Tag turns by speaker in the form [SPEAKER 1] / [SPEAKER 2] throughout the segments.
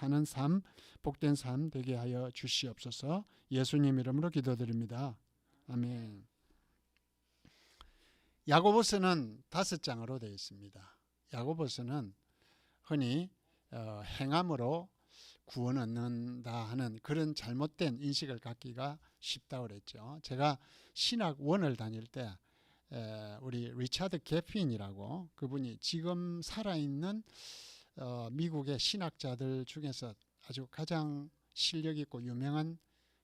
[SPEAKER 1] 사는 삶, 복된 삶 되게 하여 주시옵소서. 예수님 이름으로 기도드립니다. 아멘. 야고보서는 5장으로 되어 있습니다. 야고보서는 흔히 행함으로 구원 얻는다 하는 그런 잘못된 인식을 갖기가 쉽다고 그랬죠. 제가 신학원을 다닐 때 우리 리차드 개핀이라고, 그분이 지금 살아있는 미국의 신학자들 중에서 아주 가장 실력 있고 유명한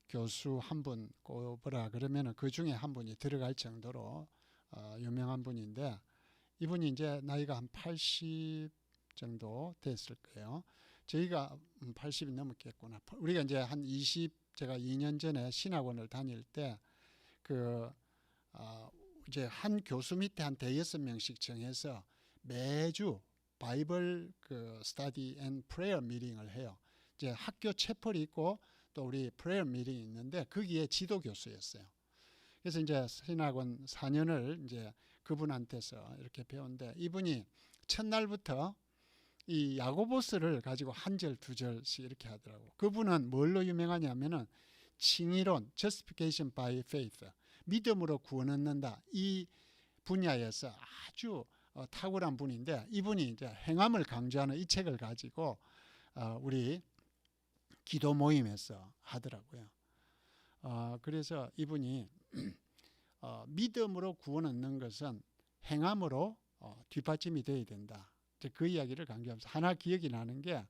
[SPEAKER 1] 교수 한 분 꼽으라 그러면 그 중에 한 분이 들어갈 정도로 유명한 분인데, 이분이 이제 나이가 한 80 정도 됐을 거예요. 저희가 80이 넘었겠구나. 우리가 이제 한 20, 제가 2년 전에 신학원을 다닐 때 이제 한 교수 밑에 한 5-6명씩 정해서 매주 바이블 스터디 앤 프레이어 미팅을 해요. 이제 학교 채플이 있고 또 우리 프레이어 미팅이 있는데 거기에 지도 교수였어요. 그래서 이제 신학원 4년을 이제 그분한테서 이렇게 배웠는데, 이분이 첫날부터 이 야고보서를 가지고 한 절, 2절씩 이렇게 하더라고. 그분은 뭘로 유명하냐면은 칭의론, justification by faith, 믿음으로 구원 얻는다, 이 분야에서 아주 탁월한 분인데, 이분이 이제 행함을 강조하는 이 책을 가지고 우리 기도 모임에서 하더라고요. 그래서 이분이 믿음으로 구원 얻는 것은 행함으로 뒷받침이 되어야 된다. 그 이야기를 강조하면서 하나 기억이 나는 게,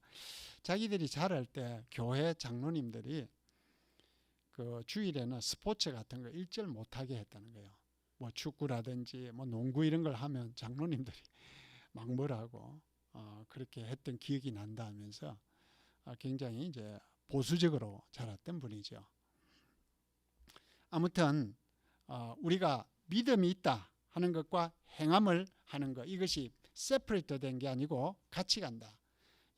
[SPEAKER 1] 자기들이 자랄 때 교회 장로님들이 그 주일에는 스포츠 같은 거 일절 못하게 했다는 거예요. 뭐 축구라든지 뭐 농구 이런 걸 하면 장로님들이 막 뭐라고 그렇게 했던 기억이 난다 하면서 굉장히 이제 보수적으로 자랐던 분이죠. 아무튼 우리가 믿음이 있다 하는 것과 행함을 하는 것, 이것이 세퍼레이트 된 게 아니고 같이 간다.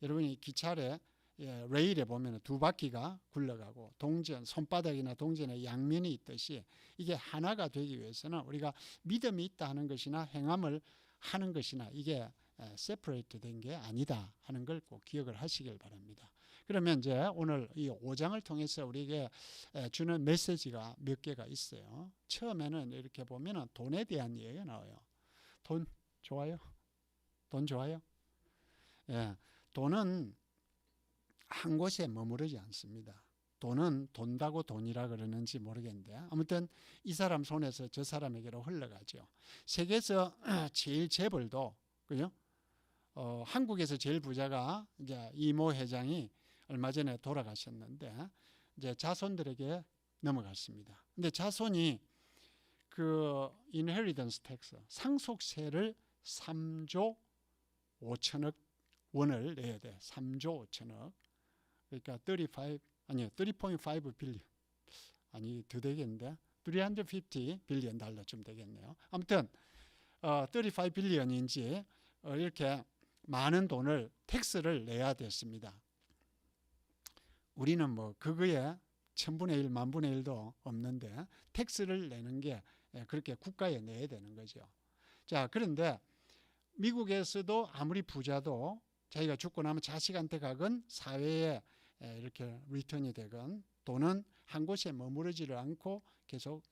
[SPEAKER 1] 여러분이 기차에 레일에 보면 2바퀴가 굴러가고 동전, 손바닥이나 동전에 양면이 있듯이 이게 하나가 되기 위해서는 우리가 믿음이 있다 하는 것이나 행함을 하는 것이나 이게 세퍼레이트 된 게 아니다 하는 걸 꼭 기억을 하시길 바랍니다. 그러면 이제 오늘 이 5장을 통해서 우리에게 주는 메시지가 몇 개가 있어요. 처음에는 이렇게 보면 돈에 대한 얘기가 나와요. 돈 좋아요? 돈 좋아요? 예, 돈은 한 곳에 머무르지 않습니다. 돈은 돈다고 돈이라 그러는지 모르겠는데 아무튼 이 사람 손에서 저 사람에게로 흘러가죠. 세계에서 제일 재벌도, 그죠? 한국에서 제일 부자가 이제 이모 회장이 얼마 전에 돌아가셨는데 이제 자손들에게 넘어갔습니다. 근데 자손이 그 인헤리던스 텍스, 상속세를 3조 5천억 원을 내야 돼. 3조 5천억. 그러니까 3.5 빌리언. 아니, 더 되겠는데? 350 빌리언 달러쯤 되겠네요. 아무튼 35 빌리언인지 이렇게 많은 돈을 텍스를 내야 됐습니다. 우리는 뭐 그거에 1000분의 1, 10,000분의 1도 없는데 텍스를 내는 게 그렇게 국가에 내야 되는 거죠. 자, 그런데 미국에서도 아무리 부자도 자기가 죽고 나면 자식한테 가건 사회에 이렇게 리턴이 되건 돈은 한 곳에 머무르지를 않고 계속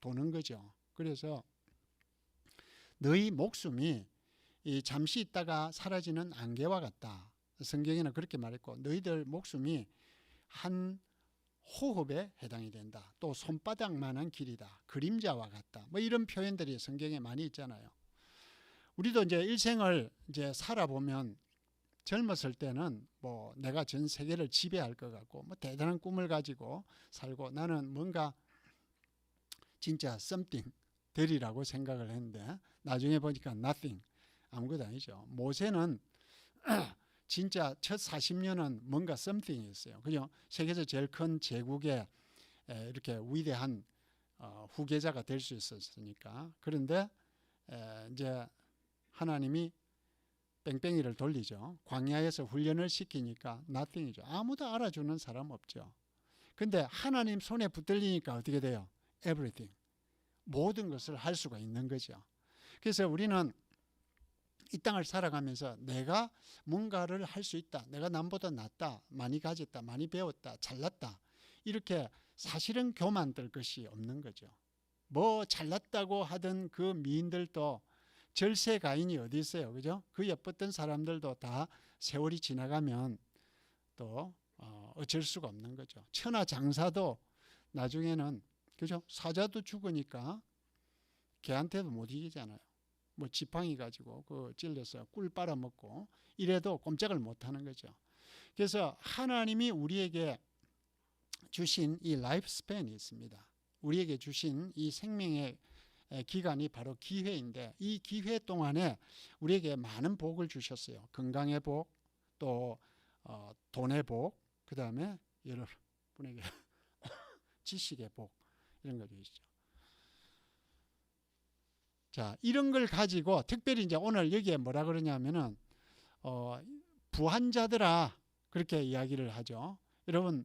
[SPEAKER 1] 도는 거죠. 그래서 너희 목숨이 잠시 있다가 사라지는 안개와 같다. 성경에는 그렇게 말했고, 너희들 목숨이 한 호흡에 해당이 된다. 또 손바닥만한 길이다. 그림자와 같다. 뭐 이런 표현들이 성경에 많이 있잖아요. 우리도 이제 일생을 이제 살아보면 젊었을 때는 뭐 내가 전 세계를 지배할 것 같고 뭐 대단한 꿈을 가지고 살고 나는 뭔가 진짜 something 되리라고 생각을 했는데 나중에 보니까 nothing, 아무것도 아니죠. 모세는 진짜 첫 40년은 뭔가 something이었어요. 그죠? 세계에서 제일 큰 제국의 이렇게 위대한 후계자가 될 수 있었으니까. 그런데 이제 하나님이 뺑뺑이를 돌리죠. 광야에서 훈련을 시키니까 nothing이죠. 아무도 알아주는 사람 없죠. 근데 하나님 손에 붙들리니까 어떻게 돼요? everything. 모든 것을 할 수가 있는 거죠. 그래서 우리는 이 땅을 살아가면서 내가 뭔가를 할 수 있다. 내가 남보다 낫다. 많이 가졌다. 많이 배웠다. 잘났다. 이렇게 사실은 교만 들 것이 없는 거죠. 뭐 잘났다고 하던 그 미인들도 절세 가인이 어디 있어요. 그죠? 그 예뻤던 사람들도 다 세월이 지나가면 또 어쩔 수가 없는 거죠. 천하 장사도 나중에는 그죠? 사자도 죽으니까 걔한테도 못 이기잖아요. 뭐 지팡이 가지고 그 찔려서 꿀 빨아먹고 이래도 꼼짝을 못 하는 거죠. 그래서 하나님이 우리에게 주신 이 라이프 스팬이 있습니다. 우리에게 주신 이 생명의 기간이 바로 기회인데 이 기회 동안에 우리에게 많은 복을 주셨어요. 건강의 복, 또 돈의 복, 그 다음에 여러분에게 지식의 복 이런 거 주시죠. 자, 이런 걸 가지고 특별히 이제 오늘 여기에 뭐라 그러냐면은 부한자들아 그렇게 이야기를 하죠. 여러분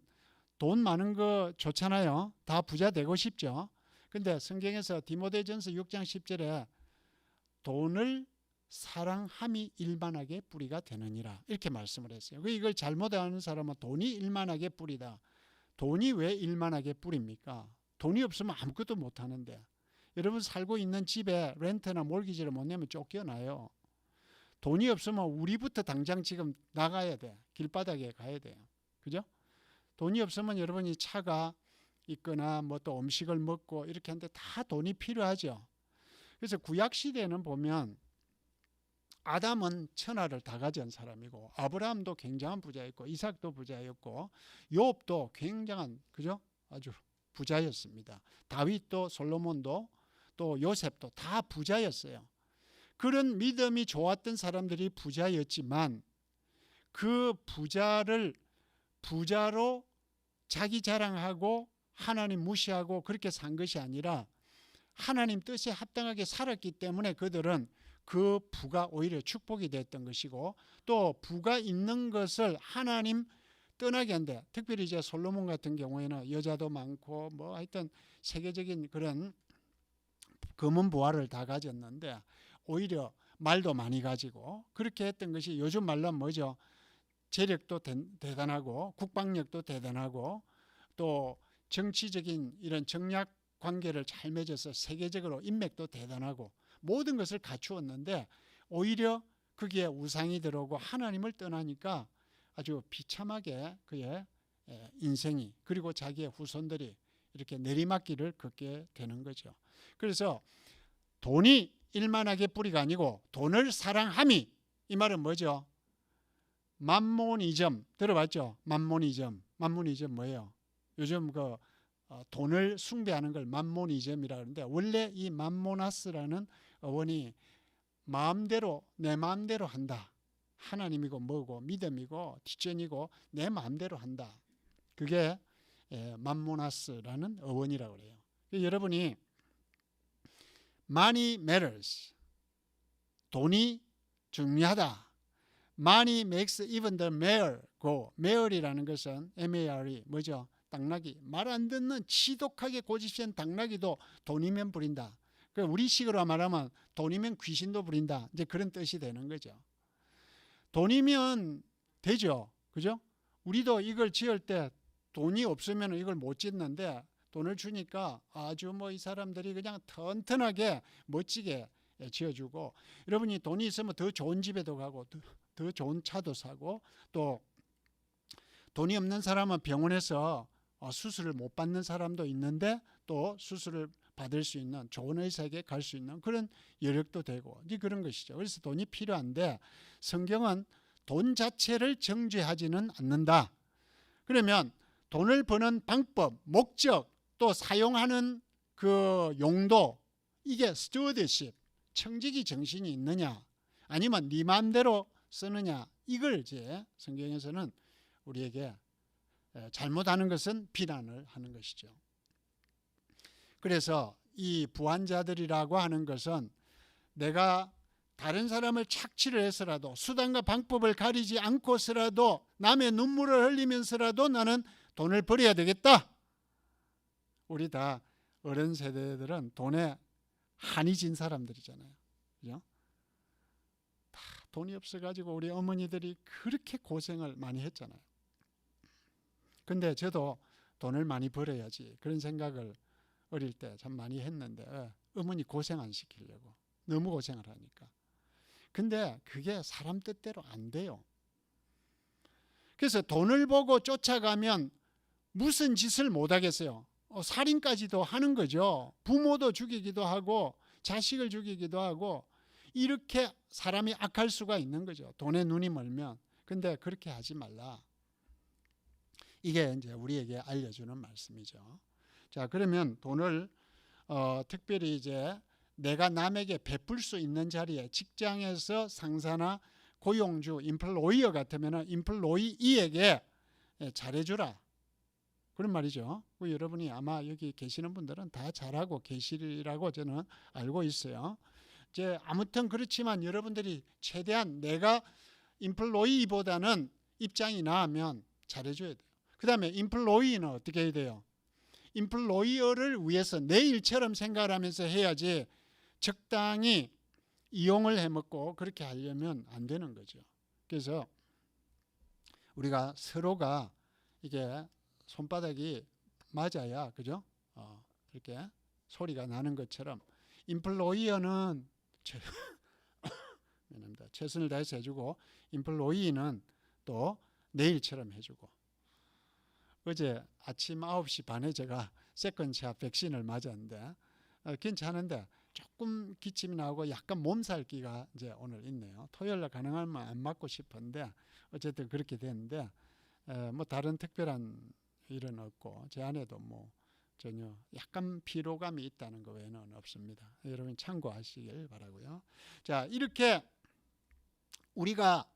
[SPEAKER 1] 돈 많은 거 좋잖아요. 다 부자 되고 싶죠. 근데 성경에서 디모데전서 6장 10절에 돈을 사랑함이 일만하게 뿌리가 되느니라 이렇게 말씀을 했어요. 이걸 잘못 아는 사람은 돈이 일만하게 뿌리다. 돈이 왜 일만하게 뿌립니까? 돈이 없으면 아무것도 못 하는데 여러분 살고 있는 집에 렌트나 몰기지를 못 내면 쫓겨나요. 돈이 없으면 우리부터 당장 지금 나가야 돼. 길바닥에 가야 돼요. 그죠? 돈이 없으면 여러분이 차가 있거나 뭐 또 음식을 먹고 이렇게 하는데 다 돈이 필요하죠. 그래서 구약 시대에는 보면 아담은 천하를 다 가진 사람이고 아브라함도 굉장한 부자였고 이삭도 부자였고 욥도 굉장한 그죠? 아주 부자였습니다. 다윗도 솔로몬도 또 요셉도 다 부자였어요. 그런 믿음이 좋았던 사람들이 부자였지만 그 부자를 부자로 자기 자랑하고 하나님 무시하고 그렇게 산 것이 아니라 하나님 뜻에 합당하게 살았기 때문에 그들은 그 부가 오히려 축복이 됐던 것이고 또 부가 있는 것을 하나님 떠나게 한다. 특별히 이제 솔로몬 같은 경우에는 여자도 많고 뭐 하여튼 세계적인 그런 금은 부화를 다 가졌는데 오히려 말도 많이 가지고 그렇게 했던 것이 요즘 말로 뭐죠? 재력도 대단하고 국방력도 대단하고 또 정치적인 이런 정략 관계를 잘 맺어서 세계적으로 인맥도 대단하고 모든 것을 갖추었는데 오히려 거기에 우상이 들어오고 하나님을 떠나니까 아주 비참하게 그의 인생이 그리고 자기의 후손들이 이렇게 내리막길을 걷게 되는 거죠. 그래서 돈이 일만하게 뿌리가 아니고 돈을 사랑함이 이 말은 뭐죠? 맘모니즘 들어봤죠? 맘모니즘 뭐예요? 요즘 그 돈을 숭배하는 걸 맘모니즘이라 그러는데 원래 이 맘모나스라는 어원이 마음대로 내 마음대로 한다. 하나님이고 뭐고 믿음이고 뒷전이고 내 마음대로 한다. 그게 맘모나스라는 어원이라고 그래요. 여러분이 money matters. 돈이 중요하다. Money makes even the mayor go. mayor이라는 것은 M-A-R-E 뭐죠? 당나귀. 말 안 듣는 지독하게 고집센 당나귀도 돈이면 부린다. 우리식으로 말하면 돈이면 귀신도 부린다. 이제 그런 뜻이 되는 거죠. 돈이면 되죠. 그죠? 우리도 이걸 지을 때 돈이 없으면 이걸 못 짓는데 돈을 주니까 아주 뭐 이 사람들이 그냥 튼튼하게 멋지게 지어주고 여러분이 돈이 있으면 더 좋은 집에도 가고 더 좋은 차도 사고 또 돈이 없는 사람은 병원에서 수술을 못 받는 사람도 있는데 또 수술을 받을 수 있는 좋은 의사에게 갈 수 있는 그런 여력도 되고 이제 그런 것이죠. 그래서 돈이 필요한데 성경은 돈 자체를 정죄하지는 않는다. 그러면 돈을 버는 방법, 목적, 또 사용하는 그 용도 이게 스튜어드십, 청지기 정신이 있느냐 아니면 네 마음대로 쓰느냐 이걸 이제 성경에서는 우리에게 잘못하는 것은 비난을 하는 것이죠. 그래서 이 부한자들이라고 하는 것은 내가 다른 사람을 착취를 해서라도 수단과 방법을 가리지 않고서라도 남의 눈물을 흘리면서라도 나는 돈을 벌어야 되겠다. 우리 다 어른 세대들은 돈에 한이 진 사람들이잖아요. 그죠? 다 돈이 없어가지고 우리 어머니들이 그렇게 고생을 많이 했잖아요. 근데 저도 돈을 많이 벌어야지 그런 생각을 어릴 때 참 많이 했는데 어머니 고생 안 시키려고 너무 고생을 하니까. 근데 그게 사람 뜻대로 안 돼요. 그래서 돈을 보고 쫓아가면 무슨 짓을 못 하겠어요. 살인까지도 하는 거죠. 부모도 죽이기도 하고 자식을 죽이기도 하고 이렇게 사람이 악할 수가 있는 거죠. 돈에 눈이 멀면. 근데 그렇게 하지 말라. 이게 이제 우리에게 알려주는 말씀이죠. 자, 그러면 돈을 특별히 이제 내가 남에게 베풀 수 있는 자리에 직장에서 상사나 고용주, 인플로이어 같으면 인플로이에게 잘해주라. 그런 말이죠. 여러분이 아마 여기 계시는 분들은 다 잘하고 계시리라고 저는 알고 있어요. 이제 아무튼 그렇지만 여러분들이 최대한 내가 인플로이보다는 입장이 나으면 잘해줘야 돼요. 그 다음에 인플로이는 어떻게 해야 돼요? 인플로이어를 위해서 내 일처럼 생각을 하면서 해야지 적당히 이용을 해먹고 그렇게 하려면 안 되는 거죠. 그래서 우리가 서로가 이게 손바닥이 맞아야, 그죠? 이렇게 소리가 나는 것처럼 인플로이어는 최선을 다해서 해주고 인플로이는 또 내일처럼 해주고. 어제 아침 9시 반에 제가 세컨샷 백신을 맞았는데 괜찮은데 조금 기침이 나오고 약간 몸살기가 이제 오늘 있네요. 토요일날 가능하면 안 맞고 싶은데 어쨌든 그렇게 됐는데 뭐 다른 특별한 일은 없고 제 아내도 뭐 전혀 약간 피로감이 있다는 거 외에는 없습니다. 여러분 참고하시길 바라고요. 자, 이렇게 우리가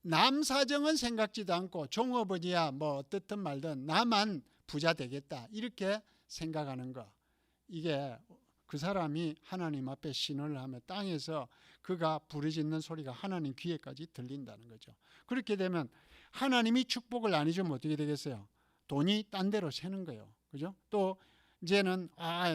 [SPEAKER 1] 남 사정은 생각지도 않고 종업원이야 뭐 어떻든 말든 나만 부자 되겠다 이렇게 생각하는 거, 이게 그 사람이 하나님 앞에 신원을 하면 땅에서 그가 부르짖는 소리가 하나님 귀에까지 들린다는 거죠. 그렇게 되면 하나님이 축복을 안 해주면 어떻게 되겠어요? 돈이 딴 데로 새는 거예요. 그죠? 또 이제는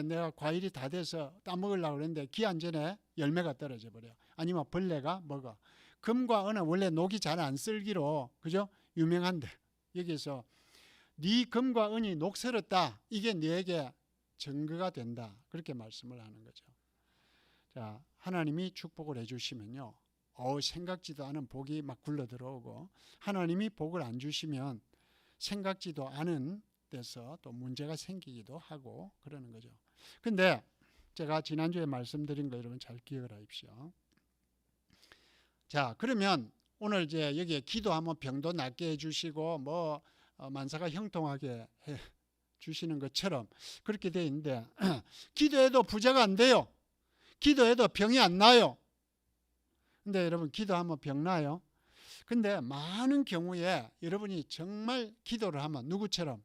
[SPEAKER 1] 내가 과일이 다 돼서 따먹으려고 그랬는데 기한 전에 열매가 떨어져 버려요. 아니면 벌레가 먹어. 금과 은은 원래 녹이 잘 안 쓸기로, 그죠? 유명한데 여기서 네 금과 은이 녹슬었다. 이게 네에게 증거가 된다. 그렇게 말씀을 하는 거죠. 자, 하나님이 축복을 해주시면요, 생각지도 않은 복이 막 굴러 들어오고, 하나님이 복을 안 주시면 생각지도 않은 데서 또 문제가 생기기도 하고 그러는 거죠. 근데 제가 지난주에 말씀드린 거 여러분 잘 기억을 하십시오. 자, 그러면 오늘 이제 여기에 기도하면 병도 낫게 해주시고 뭐 만사가 형통하게 해 주시는 것처럼 그렇게 돼 있는데 기도해도 부자가 안 돼요. 기도해도 병이 안 나요. 근데 여러분 기도하면 병 나요? 근데 많은 경우에 여러분이 정말 기도를 하면 누구처럼?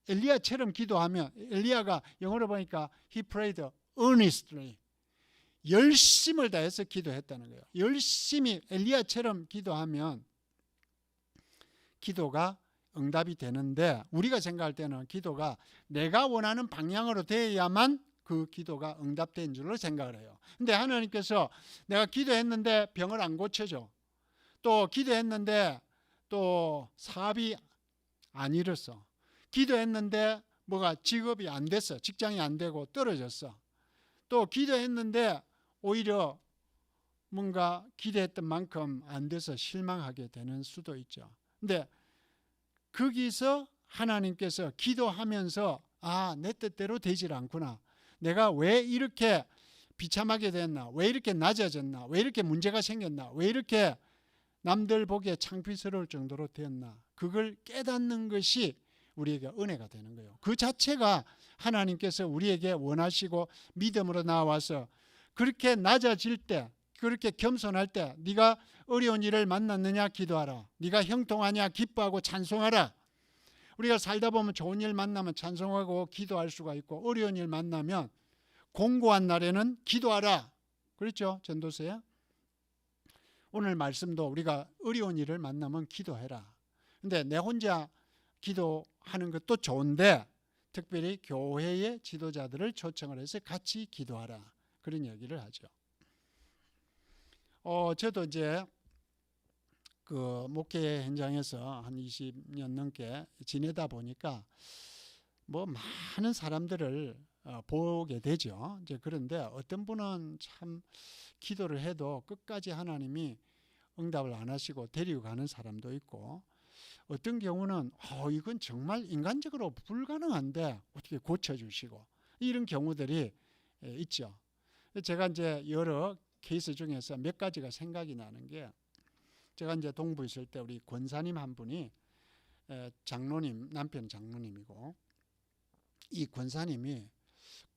[SPEAKER 1] 엘리야처럼 기도하면, 엘리야가 영어로 보니까 he prayed earnestly, 열심을 다해서 기도했다는 거예요. 열심히 엘리야처럼 기도하면 기도가 응답이 되는데, 우리가 생각할 때는 기도가 내가 원하는 방향으로 되어야만 그 기도가 응답된 줄로 생각을 해요. 근데 하나님께서 내가 기도했는데 병을 안 고쳐줘, 또 기도했는데 또 사업이 안 이뤘어, 기도했는데 뭐가 직업이 안 됐어, 직장이 안 되고 떨어졌어, 또 기도했는데 오히려 뭔가 기대했던 만큼 안 돼서 실망하게 되는 수도 있죠. 근데 거기서 하나님께서 기도하면서 내 뜻대로 되질 않구나, 내가 왜 이렇게 비참하게 됐나, 왜 이렇게 낮아졌나, 왜 이렇게 문제가 생겼나, 왜 이렇게 남들 보기에 창피스러울 정도로 되었나, 그걸 깨닫는 것이 우리에게 은혜가 되는 거예요. 그 자체가 하나님께서 우리에게 원하시고 믿음으로 나와서 그렇게 낮아질 때, 그렇게 겸손할 때 네가 어려운 일을 만났느냐 기도하라, 네가 형통하냐 기뻐하고 찬송하라. 우리가 살다 보면 좋은 일 만나면 찬송하고 기도할 수가 있고, 어려운 일 만나면 공고한 날에는 기도하라. 그렇죠? 전도서에. 오늘 말씀도 우리가 어려운 일을 만나면 기도해라. 근데 내 혼자 기도하는 것도 좋은데 특별히 교회의 지도자들을 초청을 해서 같이 기도하라, 그런 얘기를 하죠. 저도 이제 그 목회 현장에서 한 20년 넘게 지내다 보니까 뭐 많은 사람들을 보게 되죠. 이제 그런데 어떤 분은 참 기도를 해도 끝까지 하나님이 응답을 안 하시고 데리고 가는 사람도 있고, 어떤 경우는 이건 정말 인간적으로 불가능한데 어떻게 고쳐주시고, 이런 경우들이 있죠. 제가 이제 여러 케이스 중에서 몇 가지가 생각이 나는 게, 제가 이제 동부 있을 때 우리 권사님 한 분이 장로님, 남편 장로님이고, 이 권사님이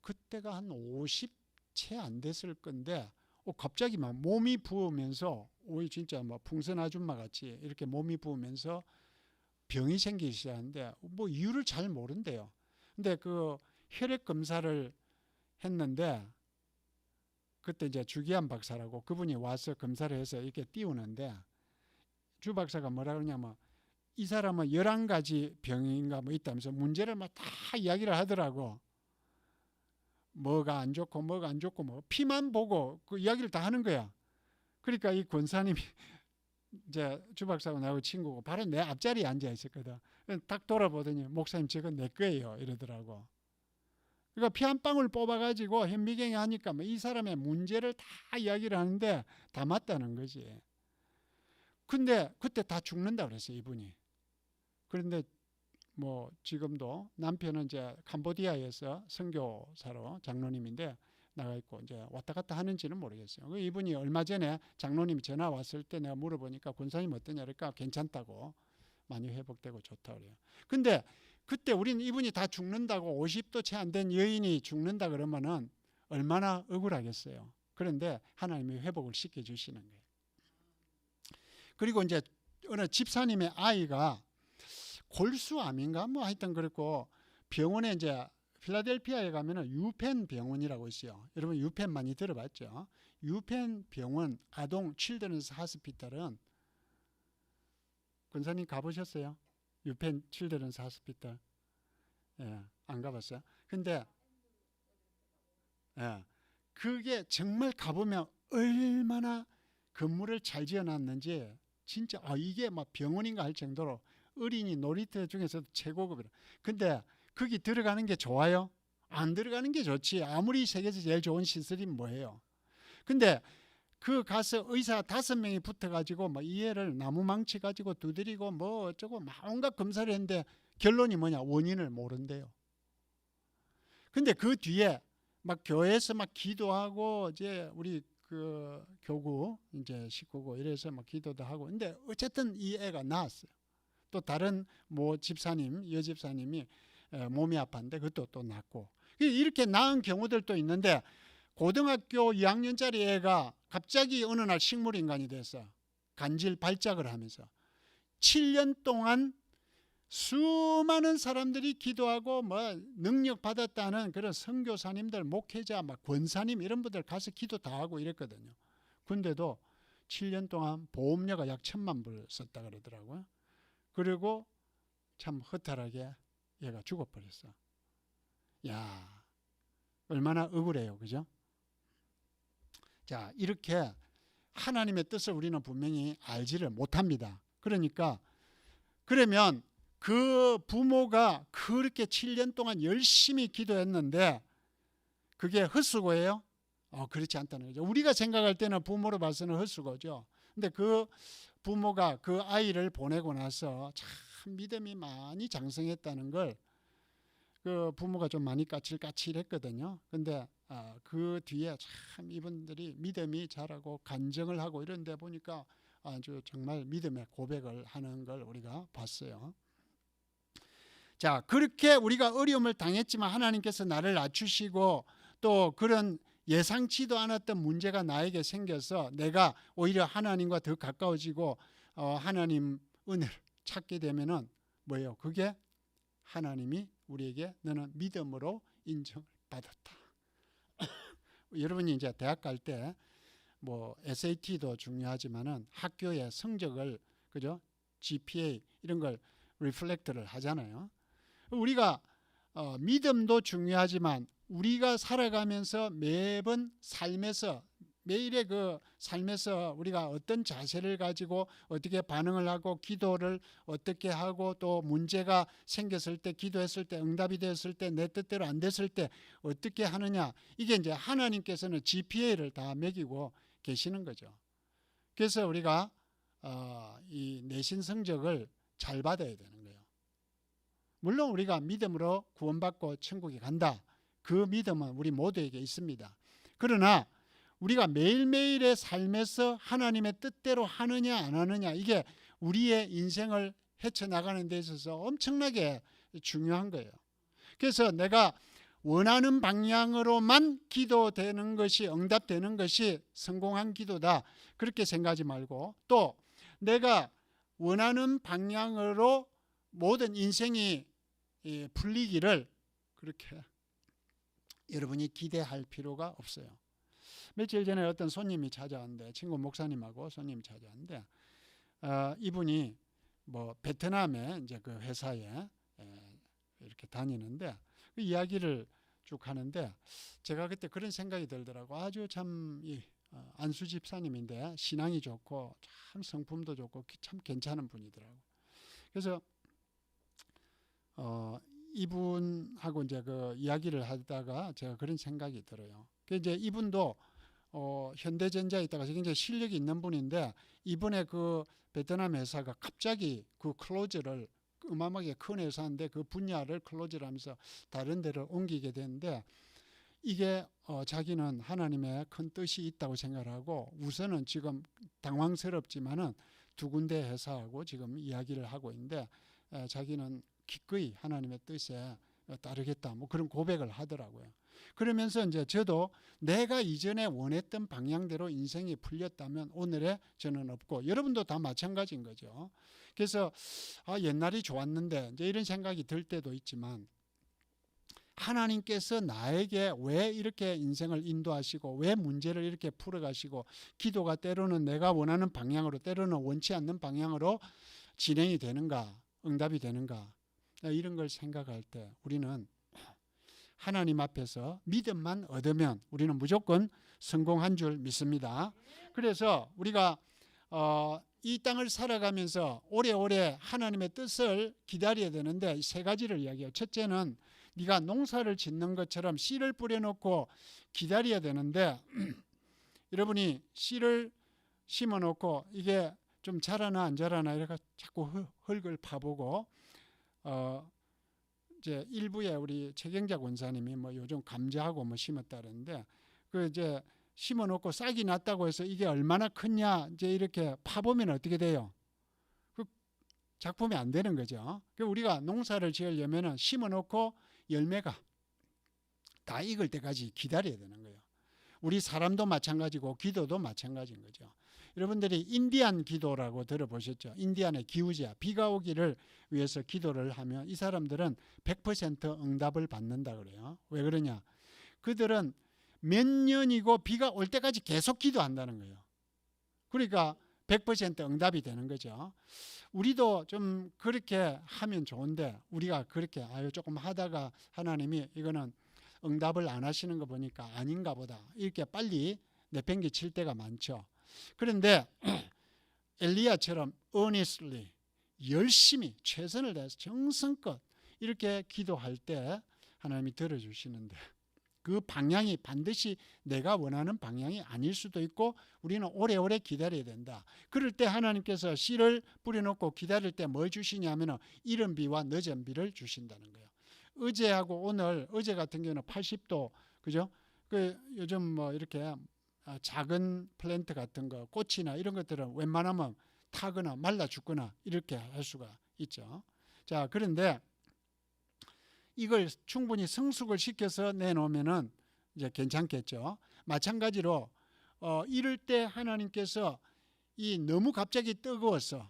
[SPEAKER 1] 그때가 한 50 채 안 됐을 건데 갑자기 막 몸이 부으면서 진짜 막 풍선 아줌마 같이 이렇게 몸이 부으면서 병이 생기기 시작하는데 뭐 이유를 잘 모른대요. 근데 그 혈액 검사를 했는데, 그때 이제 주기한 박사라고 그분이 와서 검사를 해서 이렇게 띄우는데, 주 박사가 뭐라 그러냐면 이 사람은 11가지 병인가 뭐 있다면서 문제를 막 다 이야기를 하더라고. 뭐가 안 좋고 뭐가 안 좋고 뭐 피만 보고 그 이야기를 다 하는 거야. 그러니까 이 권사님이 이제 주 박사하고 나하고 친구고 바로 내 앞자리에 앉아 있었거든. 딱 돌아보더니 목사님 저거 내 거예요 이러더라고. 그러니까 피 한 방울 뽑아가지고 현미경에 하니까 뭐 이 사람의 문제를 다 이야기를 하는데 다 맞다는 거지. 근데 그때 다 죽는다 그랬어요 이분이. 그런데 뭐 지금도 남편은 이제 캄보디아에서 선교사로 장로님인데 나가 있고 이제 왔다 갔다 하는지는 모르겠어요. 이분이 얼마 전에 장로님이 전화 왔을 때 내가 물어보니까 권사님 어떠냐 그러니까 괜찮다고, 많이 회복되고 좋다고 그래요. 근데 그때 우리는 이분이 다 죽는다고, 50도 채 안 된 여인이 죽는다 그러면은 얼마나 억울하겠어요. 그런데 하나님이 회복을 시켜주시는 거예요. 그리고 이제 어느 집사님의 아이가 골수암인가 뭐 하여튼 그랬고, 병원에 이제 필라델피아에 가면은 유펜 병원이라고 있어요. 여러분 유펜 많이 들어봤죠? 유펜 병원 아동 칠드런스 하스피탈은, 권사님 가보셨어요? 유펜 칠드런스 하스피탈? 예, 안 가봤어요? 근데 그게 정말 가보면 얼마나 건물을 잘 지어놨는지 진짜 이게 막 병원인가 할 정도로 어린이 놀이터 중에서도 최고급이라. 근데 거기 들어가는 게 좋아요? 안 들어가는 게 좋지. 아무리 세계에서 제일 좋은 시설이 뭐예요? 근데 그 가서 의사 5명이 붙어가지고 뭐 이 애를 나무망치 가지고 두드리고 뭐 어쩌고 막 온갖 검사를 했는데 결론이 뭐냐? 원인을 모른대요. 근데 그 뒤에 막 교회에서 막 기도하고 이제 우리 그 교구 이제 식구고 이래서 막 기도도 하고, 근데 어쨌든 이 애가 나았어요. 또 다른 뭐 집사님, 여집사님이 몸이 아팠는데 그것도 또 낫고, 이렇게 나은 경우들도 있는데, 고등학교 2학년짜리 애가 갑자기 어느 날 식물인간이 돼서 간질 발작을 하면서 7년 동안 수많은 사람들이 기도하고 뭐 능력 받았다는 그런 선교사님들, 목회자, 막 권사님 이런 분들 가서 기도 다 하고 이랬거든요. 근데도 7년 동안 보험료가 약 1,000만 불 썼다 그러더라고요. 그리고 참 허탈하게 얘가 죽어버렸어. 야, 얼마나 억울해요, 그죠? 자, 이렇게 하나님의 뜻을 우리는 분명히 알지를 못합니다. 그러니까 그러면 그 부모가 그렇게 7년 동안 열심히 기도했는데 그게 헛수고예요? 그렇지 않다는 거죠. 우리가 생각할 때는 부모로 봐서는 헛수고죠. 근데 그 부모가 그 아이를 보내고 나서 참 믿음이 많이 장성했다는 걸 그 부모가 좀 많이 까칠까칠했거든요. 근데 그 뒤에 참 이분들이 믿음이 자라고 간증을 하고 이런 데 보니까 아주 정말 믿음의 고백을 하는 걸 우리가 봤어요. 자, 그렇게 우리가 어려움을 당했지만 하나님께서 나를 낮추시고 또 그런 예상치도 않았던 문제가 나에게 생겨서 내가 오히려 하나님과 더 가까워지고 하나님 은혜를 찾게 되면은 뭐예요? 그게 하나님이 우리에게 너는 믿음으로 인정을 받았다. 여러분이 이제 대학 갈 때 뭐 SAT도 중요하지만은 학교의 성적을, 그죠? GPA 이런 걸 리플렉트를 하잖아요. 우리가 믿음도 중요하지만 우리가 살아가면서 매번 삶에서 매일의 그 삶에서 우리가 어떤 자세를 가지고 어떻게 반응을 하고 기도를 어떻게 하고 또 문제가 생겼을 때 기도했을 때 응답이 되었을 때 내 뜻대로 안 됐을 때 어떻게 하느냐, 이게 이제 하나님께서는 GPA를 다 매기고 계시는 거죠. 그래서 우리가 이 내신 성적을 잘 받아야 되는 거예요. 물론 우리가 믿음으로 구원받고 천국에 간다, 그 믿음은 우리 모두에게 있습니다. 그러나 우리가 매일매일의 삶에서 하나님의 뜻대로 하느냐 안 하느냐, 이게 우리의 인생을 헤쳐나가는 데 있어서 엄청나게 중요한 거예요. 그래서 내가 원하는 방향으로만 기도되는 것이, 응답되는 것이 성공한 기도다, 그렇게 생각하지 말고, 또 내가 원하는 방향으로 모든 인생이 풀리기를 그렇게 여러분이 기대할 필요가 없어요. 며칠 전에 어떤 손님이 찾아왔는데, 친구 목사님하고 손님이 찾아왔는데, 이분이 뭐 베트남에 이제 그 회사에 이렇게 다니는데 그 이야기를 쭉 하는데, 제가 그때 그런 생각이 들더라고. 아주 참 안수 집사님인데 신앙이 좋고 참 성품도 좋고 참 괜찮은 분이더라고. 그래서 이분하고 이제 그 이야기를 하다가 제가 그런 생각이 들어요. 그 이제 이분도 현대전자에 있다가 굉장히 실력이 있는 분인데, 이번에 그 베트남 회사가 갑자기 그 클로즈를, 어마어마하게 큰 회사인데 그 분야를 클로즈를 하면서 다른 데로 옮기게 되는데, 이게 자기는 하나님의 큰 뜻이 있다고 생각하고 우선은 지금 당황스럽지만은 두 군데 회사하고 지금 이야기를 하고 있는데, 자기는 기꺼이 하나님의 뜻에 따르겠다, 뭐 그런 고백을 하더라고요. 그러면서 이제 저도 내가 이전에 원했던 방향대로 인생이 풀렸다면 오늘의 저는 없고, 여러분도 다 마찬가지인 거죠. 그래서 옛날이 좋았는데 이제 이런 생각이 들 때도 있지만, 하나님께서 나에게 왜 이렇게 인생을 인도하시고 왜 문제를 이렇게 풀어가시고, 기도가 때로는 내가 원하는 방향으로 때로는 원치 않는 방향으로 진행이 되는가, 응답이 되는가, 이런 걸 생각할 때 우리는 하나님 앞에서 믿음만 얻으면 우리는 무조건 성공한 줄 믿습니다. 그래서 우리가 이 땅을 살아가면서 오래오래 하나님의 뜻을 기다려야 되는데, 세 가지를 이야기해요. 첫째는 네가 농사를 짓는 것처럼 씨를 뿌려놓고 기다려야 되는데, 여러분이 씨를 심어놓고 이게 좀 자라나 안 자라나 이렇게 자꾸 흙을 파보고, 이제 일부에 우리 최경자 권사님이 뭐 요즘 감자하고 뭐 심었다는데, 그 이제 심어놓고 싹이 났다고 해서 이게 얼마나 크냐 이제 이렇게 파보면 어떻게 돼요? 그 작품이 안 되는 거죠. 우리가 농사를 지으려면은 심어놓고 열매가 다 익을 때까지 기다려야 되는 거예요. 우리 사람도 마찬가지고 기도도 마찬가지인 거죠. 여러분들이 인디안 기도라고 들어보셨죠? 인디안의 기후지야, 비가 오기를 위해서 기도를 하면 이 사람들은 100% 응답을 받는다 그래요. 왜 그러냐? 그들은 몇 년이고 비가 올 때까지 계속 기도한다는 거예요. 그러니까 100% 응답이 되는 거죠. 우리도 좀 그렇게 하면 좋은데, 우리가 그렇게 조금 하다가 하나님이 이거는 응답을 안 하시는 거 보니까 아닌가 보다, 이렇게 빨리 내팽개 칠 때가 많죠. 그런데 엘리야처럼 earnestly, 열심히 최선을 다해서 정성껏 이렇게 기도할 때 하나님이 들어주시는데, 그 방향이 반드시 내가 원하는 방향이 아닐 수도 있고 우리는 오래오래 기다려야 된다. 그럴 때 하나님께서 씨를 뿌려놓고 기다릴 때 뭘 주시냐면 이른 비와 늦은 비를 주신다는 거예요. 어제하고 오늘, 어제 같은 경우는 80도, 그죠? 그 요즘 뭐 이렇게 작은 플랜트 같은 거, 꽃이나 이런 것들은 웬만하면 타거나 말라 죽거나 이렇게 할 수가 있죠. 자, 그런데 이걸 충분히 성숙을 시켜서 내놓으면은 이제 괜찮겠죠. 마찬가지로 이럴 때 하나님께서 이 너무 갑자기 뜨거워서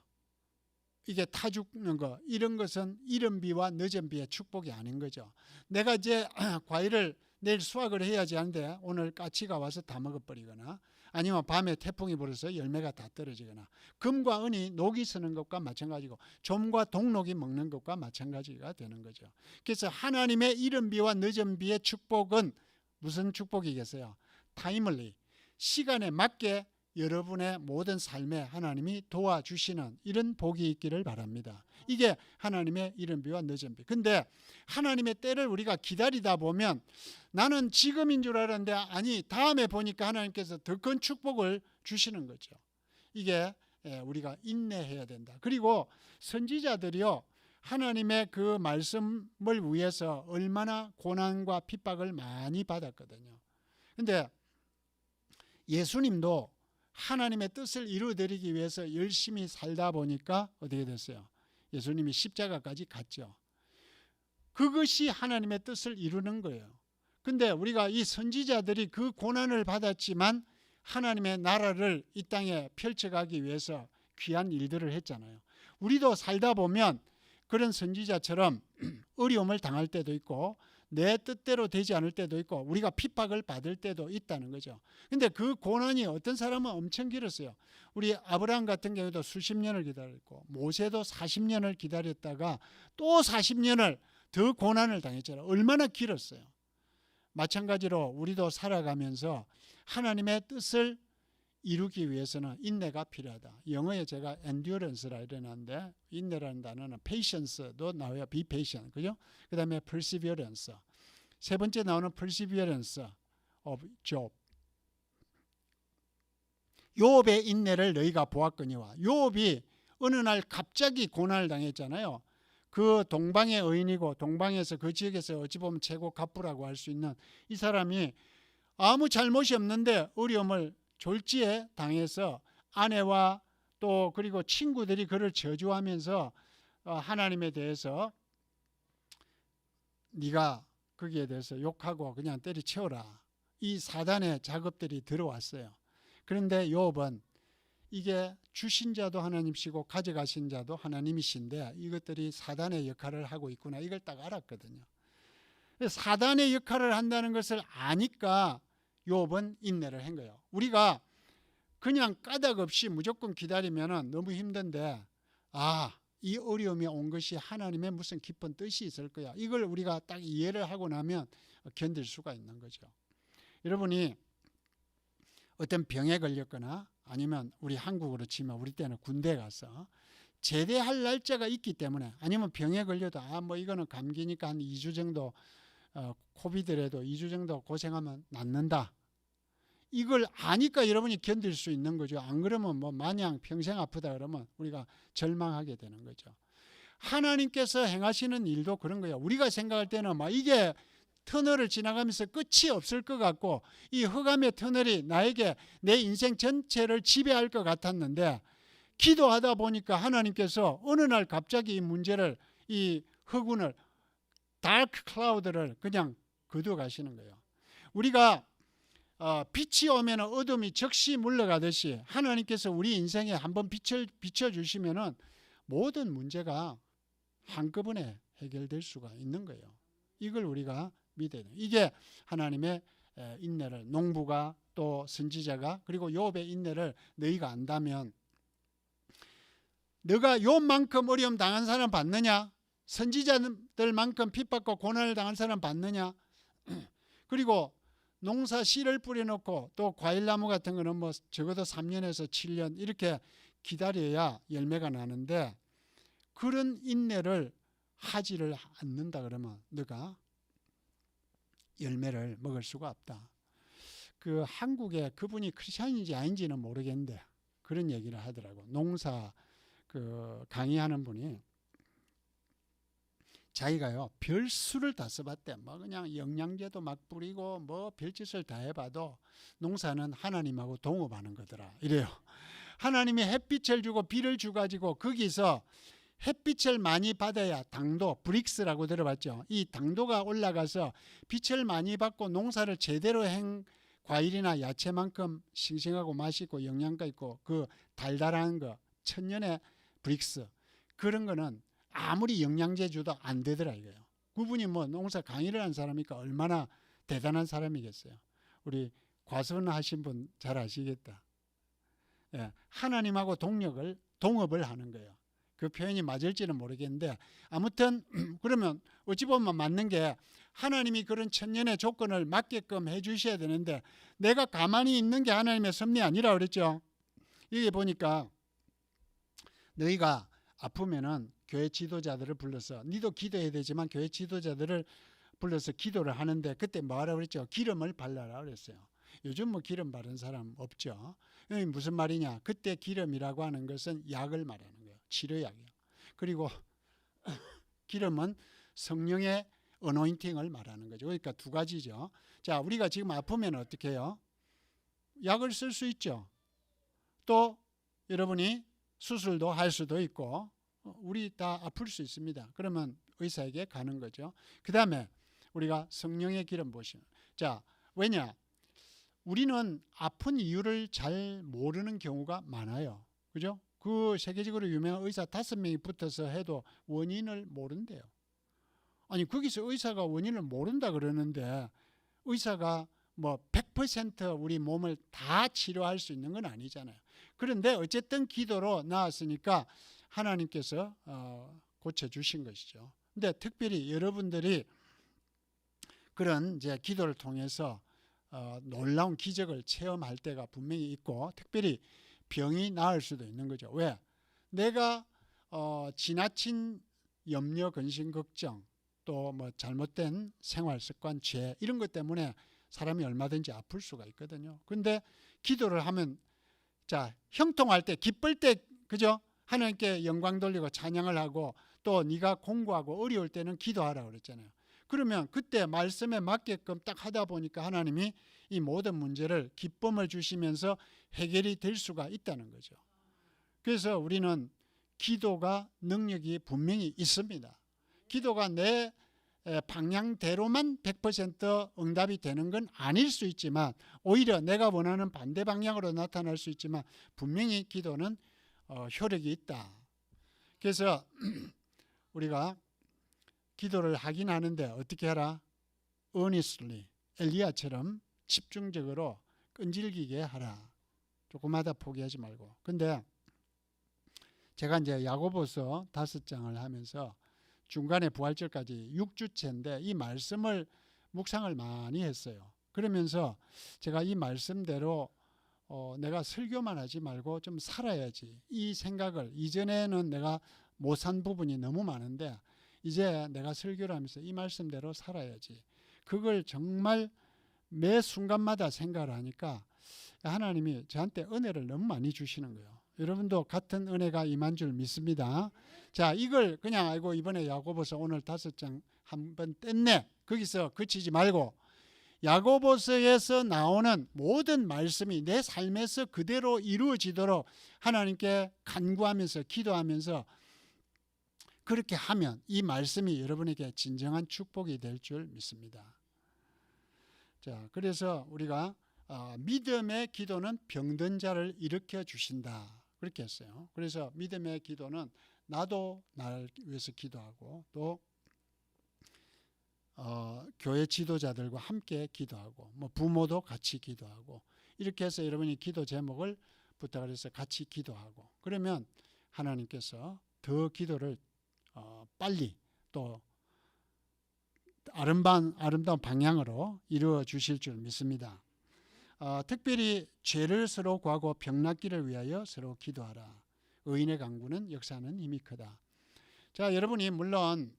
[SPEAKER 1] 이게 타 죽는 거, 이런 것은 이른 비와 늦은 비의 축복이 아닌 거죠. 내가 이제 과일을 내일 수확을 해야지 하는데 오늘 까치가 와서 다 먹어버리거나, 아니면 밤에 태풍이 불어서 열매가 다 떨어지거나, 금과 은이 녹이 서는 것과 마찬가지고 좀과 동록이 먹는 것과 마찬가지가 되는 거죠. 그래서 하나님의 이른 비와 늦은 비의 축복은 무슨 축복이겠어요? 타이멀리, 시간에 맞게 여러분의 모든 삶에 하나님이 도와주시는 이런 복이 있기를 바랍니다. 이게 하나님의 이른 비와 늦은 비. 근데 하나님의 때를 우리가 기다리다 보면 나는 지금인 줄 알았는데 아니 다음에 보니까 하나님께서 더 큰 축복을 주시는 거죠. 이게 우리가 인내해야 된다. 그리고 선지자들이요, 하나님의 그 말씀을 위해서 얼마나 고난과 핍박을 많이 받았거든요. 근데 예수님도 하나님의 뜻을 이루어드리기 위해서 열심히 살다 보니까 어떻게 됐어요? 예수님이 십자가까지 갔죠. 그것이 하나님의 뜻을 이루는 거예요. 근데 우리가 이 선지자들이 그 고난을 받았지만 하나님의 나라를 이 땅에 펼쳐가기 위해서 귀한 일들을 했잖아요. 우리도 살다 보면 그런 선지자처럼 어려움을 당할 때도 있고 내 뜻대로 되지 않을 때도 있고 우리가 핍박을 받을 때도 있다는 거죠. 근데 그 고난이 어떤 사람은 엄청 길었어요. 우리 아브라함 같은 경우도 수십 년을 기다렸고 모세도 40년을 기다렸다가 또 40년을 더 고난을 당했잖아요. 얼마나 길었어요. 마찬가지로 우리도 살아가면서 하나님의 뜻을 이루기 위해서는 인내가 필요하다. 영어에 제가 endurance라 이러는데 인내라는 단어는 patience도 나와요. be patient. 그죠? 그 다음에 perseverance. 세 번째 나오는 perseverance of Job. 욥의 인내를 너희가 보았거니와. 욥이 어느 날 갑자기 고난을 당했잖아요. 그 동방의 의인이고 동방에서 그 지역에서 어찌 보면 최고 갑부라고 할 수 있는 이 사람이 아무 잘못이 없는데 어려움을 졸지에 당해서 아내와 또 그리고 친구들이 그를 저주하면서 하나님에 대해서 네가 거기에 대해서 욕하고 그냥 때려치워라. 이 사단의 작업들이 들어왔어요. 그런데 욥은 이게 주신 자도 하나님이시고 가져가신 자도 하나님이신데 이것들이 사단의 역할을 하고 있구나 이걸 딱 알았거든요. 사단의 역할을 한다는 것을 아니까 욥은 인내를 한 거예요. 우리가 그냥 까닭 없이 무조건 기다리면 너무 힘든데 이 어려움이 온 것이 하나님의 무슨 깊은 뜻이 있을 거야. 이걸 우리가 딱 이해를 하고 나면 견딜 수가 있는 거죠. 여러분이 어떤 병에 걸렸거나 아니면 우리 한국으로 치면 우리 때는 군대 가서 제대할 날짜가 있기 때문에 아니면 병에 걸려도 뭐 이거는 감기니까 한 2주 정도 코비드라도 2주 정도 고생하면 낫는다. 이걸 아니까 여러분이 견딜 수 있는 거죠. 안 그러면 뭐 마냥 평생 아프다 그러면 우리가 절망하게 되는 거죠. 하나님께서 행하시는 일도 그런 거예요. 우리가 생각할 때는 막 이게 터널을 지나가면서 끝이 없을 것 같고 이 흑암의 터널이 나에게 내 인생 전체를 지배할 것 같았는데 기도하다 보니까 하나님께서 어느 날 갑자기 이 문제를 이 흑운을 다크 클라우드를 그냥 거두어 가시는 거예요. 우리가 빛이 오면 어둠이 적시 물러가듯이 하나님께서 우리 인생에 한번 빛을 비춰주시면 모든 문제가 한꺼번에 해결될 수가 있는 거예요. 이걸 우리가 믿어야 돼요. 이게 하나님의 인내를 농부가 또 선지자가 그리고 욥의 인내를 너희가 안다면 너가 욥만큼 어려움 당한 사람 봤느냐? 선지자들만큼 핍박과 고난을 당한 사람 봤느냐? 그리고 농사 씨를 뿌려놓고 또 과일나무 같은 거는 뭐 적어도 3년에서 7년 이렇게 기다려야 열매가 나는데 그런 인내를 하지를 않는다 그러면 너가 열매를 먹을 수가 없다. 그 한국에 그분이 크리스천인지 아닌지는 모르겠는데 그런 얘기를 하더라고. 농사 그 강의하는 분이 자기가요 별수를 다 써봤대. 뭐 그냥 영양제도 막 뿌리고 뭐 별짓을 다 해봐도 농사는 하나님하고 동업하는 거더라 이래요. 하나님이 햇빛을 주고 비를 주가지고 거기서 햇빛을 많이 받아야 당도, 브릭스라고 들어봤죠. 이 당도가 올라가서 빛을 많이 받고 농사를 제대로 한 과일이나 야채만큼 싱싱하고 맛있고 영양가 있고 그 달달한 거 천년의 브릭스 그런 거는 아무리 영양제 줘도 안 되더라 이거예요. 그분이 뭐 농사 강의를 한 사람이니까 얼마나 대단한 사람이겠어요. 우리 과선하신 분 잘 아시겠다. 예, 하나님하고 동업을 하는 거예요. 그 표현이 맞을지는 모르겠는데 아무튼 그러면 어찌 보면 맞는 게 하나님이 그런 천년의 조건을 맞게끔 해 주셔야 되는데 내가 가만히 있는 게 하나님의 섭리 아니라 그랬죠. 여기 보니까 너희가 아프면은 교회 지도자들을 불러서 니도 기도해야 되지만 교회 지도자들을 불러서 기도를 하는데 그때 뭐하라고 그랬죠? 기름을 발라라 그랬어요. 요즘 뭐 기름 바른 사람 없죠. 여기 무슨 말이냐? 그때 기름이라고 하는 것은 약을 말하는 거예요. 치료약이요. 그리고 기름은 성령의 어노인팅을 말하는 거죠. 그러니까 두 가지죠. 자, 우리가 지금 아프면 어떻게 해요? 약을 쓸 수 있죠. 또 여러분이 수술도 할 수도 있고 우리 다 아플 수 있습니다. 그러면 의사에게 가는 거죠. 그 다음에 우리가 성령의 기름 보시면 자, 왜냐? 우리는 아픈 이유를 잘 모르는 경우가 많아요. 그죠? 그 세계적으로 유명한 의사 5명이 붙어서 해도 원인을 모른대요. 아니 거기서 의사가 원인을 모른다 그러는데 의사가 뭐 100% 우리 몸을 다 치료할 수 있는 건 아니잖아요. 그런데 어쨌든 기도로 나았으니까 하나님께서 고쳐주신 것이죠. 근데 특별히 여러분들이 그런 이제 기도를 통해서 놀라운 기적을 체험할 때가 분명히 있고 특별히 병이 나을 수도 있는 거죠. 왜? 내가 지나친 염려, 근심, 걱정 또 뭐 잘못된 생활 습관, 죄 이런 것 때문에 사람이 얼마든지 아플 수가 있거든요. 근데 기도를 하면 자, 형통할 때 기쁠 때 그죠? 하나님께 영광 돌리고 찬양을 하고 또 네가 공부하고 어려울 때는 기도하라 그랬잖아요. 그러면 그때 말씀에 맞게끔 딱 하다 보니까 하나님이 이 모든 문제를 기쁨을 주시면서 해결이 될 수가 있다는 거죠. 그래서 우리는 기도가 능력이 분명히 있습니다. 기도가 내 방향대로만 100% 응답이 되는 건 아닐 수 있지만 오히려 내가 원하는 반대 방향으로 나타날 수 있지만 분명히 기도는 효력이 있다. 그래서 우리가 기도를 하긴 하는데 어떻게 하라? earnestly, 엘리야처럼 집중적으로 끈질기게 하라. 조금마다 포기하지 말고. 근데 제가 이제 야고보서 5장을 하면서 중간에 부활절까지 6주째인데 이 말씀을 묵상을 많이 했어요. 그러면서 제가 이 말씀대로 내가 설교만 하지 말고 좀 살아야지. 이 생각을 이전에는 내가 못 산 부분이 너무 많은데 이제 내가 설교를 하면서 이 말씀대로 살아야지. 그걸 정말 매 순간마다 생각을 하니까 하나님이 저한테 은혜를 너무 많이 주시는 거예요. 여러분도 같은 은혜가 임한 줄 믿습니다. 자, 이걸 그냥 알고 이번에 야고보서 오늘 5장 한번 뗐네. 거기서 그치지 말고 야고보서에서 나오는 모든 말씀이 내 삶에서 그대로 이루어지도록 하나님께 간구하면서 기도하면서 그렇게 하면 이 말씀이 여러분에게 진정한 축복이 될 줄 믿습니다. 자, 그래서 우리가 믿음의 기도는 병든 자를 일으켜 주신다. 그렇게 했어요. 그래서 믿음의 기도는 나도 나를 위해서 기도하고 또 교회 지도자들과 함께 기도하고 뭐 부모도 같이 기도하고 이렇게 해서 여러분이 기도 제목을 부탁을 해서 같이 기도하고 그러면 하나님께서 더 기도를 빨리 또 아름다운 방향으로 이루어 주실 줄 믿습니다. 특별히 죄를 서로 구하고 병낫기를 위하여 서로 기도하라. 의인의 강구는 역사하는 힘이 크다. 자, 여러분이 물론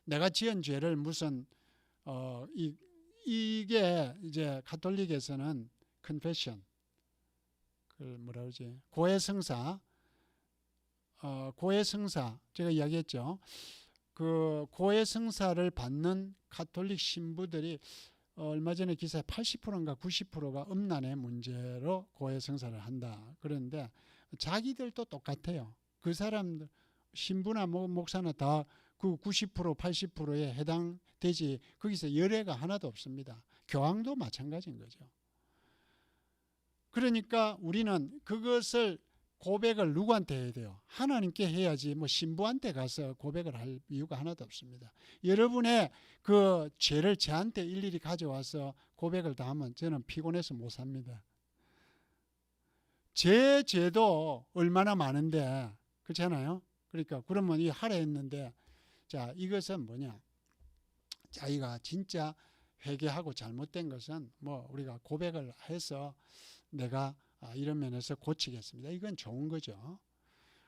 [SPEAKER 1] 내가 지은 죄를 무슨 이게 이제 가톨릭에서는 confession, 그 뭐라 그러지? 고해성사 제가 이야기했죠. 그 고해성사를 받는 가톨릭 신부들이 얼마 전에 기사에 80%인가 90%가 음란의 문제로 고해성사를 한다. 그런데 자기들도 똑같아요. 그 사람들 신부나 목사나 다 그 90% 80%에 해당되지 거기서 열애가 하나도 없습니다. 교황도 마찬가지인 거죠. 그러니까 우리는 그것을 고백을 누구한테 해야 돼요? 하나님께 해야지 뭐 신부한테 가서 고백을 할 이유가 하나도 없습니다. 여러분의 그 죄를 저한테 일일이 가져와서 고백을 다 하면 저는 피곤해서 못 삽니다. 제 죄도 얼마나 많은데 그렇잖아요. 그러니까 그러면 이 하라 했는데, 자, 이것은 뭐냐? 자기가 진짜 회개하고 잘못된 것은 뭐 우리가 고백을 해서 내가 이런 면에서 고치겠습니다. 이건 좋은 거죠.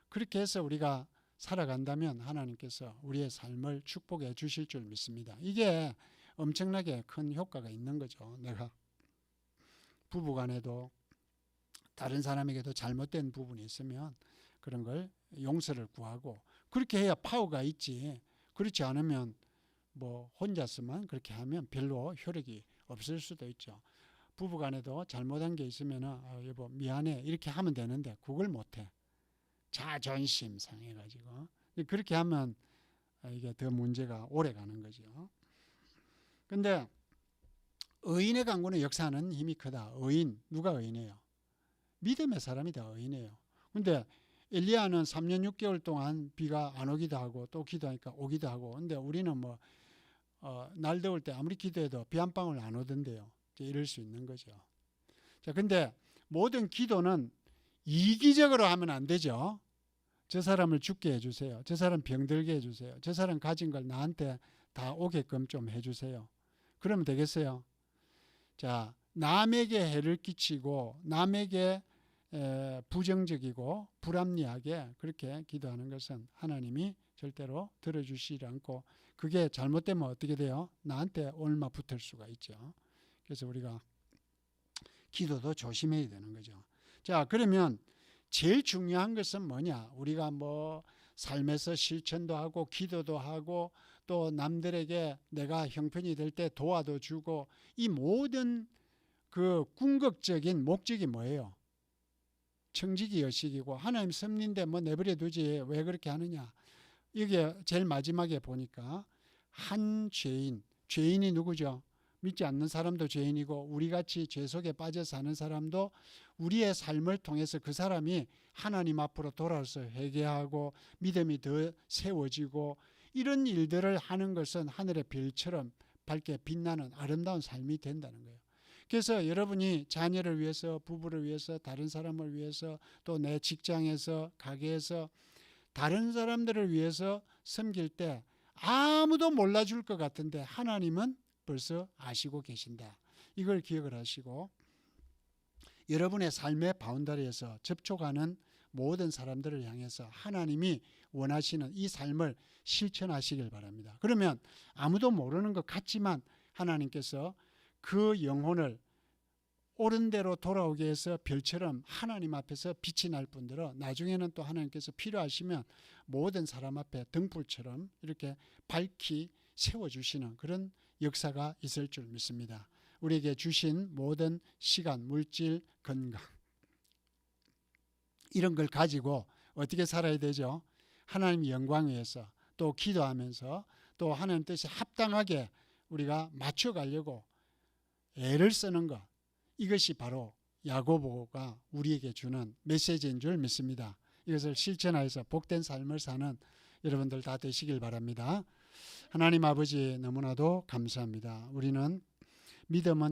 [SPEAKER 1] 그렇게 해서 우리가 살아간다면 하나님께서 우리의 삶을 축복해 주실 줄 믿습니다. 이게 엄청나게 큰 효과가 있는 거죠. 내가 부부간에도 다른 사람에게도 잘못된 부분이 있으면 그런 걸 용서를 구하고 그렇게 해야 파워가 있지. 그렇지 않으면 뭐 혼자서만 그렇게 하면 별로 효력이 없을 수도 있죠. 부부간에도 잘못한 게 있으면 여보 미안해 이렇게 하면 되는데 그걸 못해. 자존심 상해가지고 그렇게 하면 이게 더 문제가 오래 가는 거죠. 근데 의인의 강구는 역사하는 힘이 크다. 의인, 누가 의인이에요? 믿음의 사람이 다 의인이에요. 근데 엘리야는 3년 6개월 동안 비가 안 오기도 하고 또 기도하니까 오기도 하고, 근데 우리는 뭐 날 더울 때 아무리 기도해도 비 한 방울 안 오던데요. 이럴 수 있는 거죠. 자, 근데 모든 기도는 이기적으로 하면 안 되죠. 저 사람을 죽게 해주세요. 저 사람 병들게 해주세요. 저 사람 가진 걸 나한테 다 오게끔 좀 해주세요. 그러면 되겠어요? 자, 남에게 해를 끼치고 남에게 부정적이고 불합리하게 그렇게 기도하는 것은 하나님이 절대로 들어주시지 않고 그게 잘못되면 어떻게 돼요? 나한테 올마 붙을 수가 있죠. 그래서 우리가 기도도 조심해야 되는 거죠. 자, 그러면 제일 중요한 것은 뭐냐? 우리가 뭐 삶에서 실천도 하고 기도도 하고 또 남들에게 내가 형편이 될 때 도와도 주고 이 모든 그 궁극적인 목적이 뭐예요? 청지기 의식이고 하나님 섭리인데 뭐 내버려 두지 왜 그렇게 하느냐? 이게 제일 마지막에 보니까 한 죄인이 누구죠? 믿지 않는 사람도 죄인이고 우리같이 죄 속에 빠져 사는 사람도 우리의 삶을 통해서 그 사람이 하나님 앞으로 돌아와서 회개하고 믿음이 더 세워지고 이런 일들을 하는 것은 하늘의 별처럼 밝게 빛나는 아름다운 삶이 된다는 거예요. 그래서 여러분이 자녀를 위해서, 부부를 위해서, 다른 사람을 위해서, 또 내 직장에서, 가게에서 다른 사람들을 위해서 섬길 때 아무도 몰라줄 것 같은데 하나님은 벌써 아시고 계신다. 이걸 기억을 하시고 여러분의 삶의 바운더리에서 접촉하는 모든 사람들을 향해서 하나님이 원하시는 이 삶을 실천하시길 바랍니다. 그러면 아무도 모르는 것 같지만 하나님께서 그 영혼을 옳은 대로 돌아오게 해서 별처럼 하나님 앞에서 빛이 날 뿐더러 나중에는 또 하나님께서 필요하시면 모든 사람 앞에 등불처럼 이렇게 밝히 세워주시는 그런 역사가 있을 줄 믿습니다. 우리에게 주신 모든 시간, 물질, 건강 이런 걸 가지고 어떻게 살아야 되죠? 하나님 영광 위해서 또 기도하면서 또 하나님 뜻에 합당하게 우리가 맞춰가려고 애를 쓰는 것, 이것이 바로 야고보가 우리에게 주는 메시지인 줄 믿습니다. 이것을 실천하여서 복된 삶을 사는 여러분들 다 되시길 바랍니다. 하나님 아버지 너무나도 감사합니다. 우리는 믿음은